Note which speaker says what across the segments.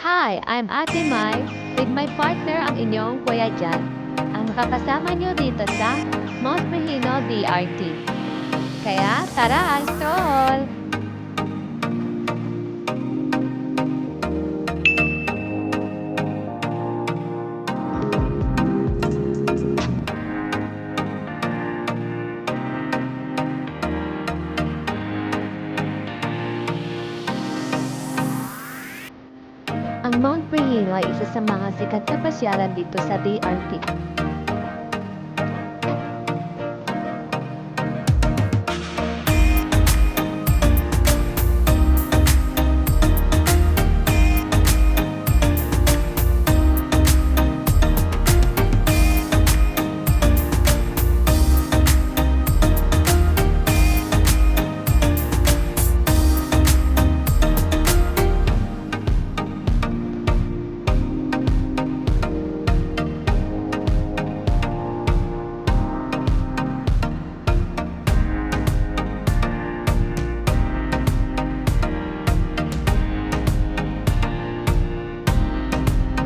Speaker 1: Hi, I'm Ate Mai, with my partner ang inyong Kuya Jan. Ang makakasama nyo dito sa Mount Mahino DRT. Kaya tara, stroll! Ang Mount Mahino ay isa sa mga sikat na pasyalan dito sa DRT.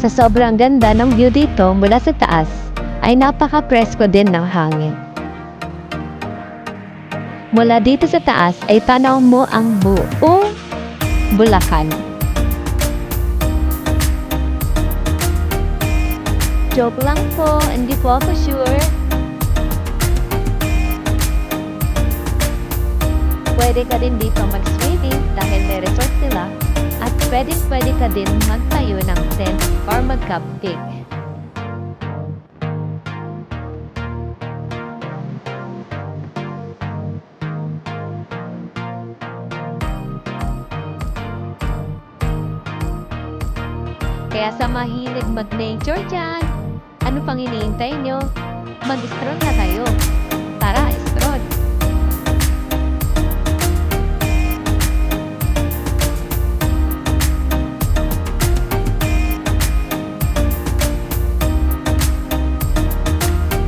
Speaker 1: Sa sobrang ganda ng view dito mula sa taas, ay napaka-presko din ng hangin. Mula dito sa taas ay tanaw mo ang buong Bulacan. Joke lang po, hindi po ako sure. Pwede ka din dito mag-swimming dahil may resort sila. At pwede ka din magtayo ng tent or mag-camping. Kaya sa mahilig mag-nature dyan, ano pang iniintay nyo? Mag-stroll na kayo!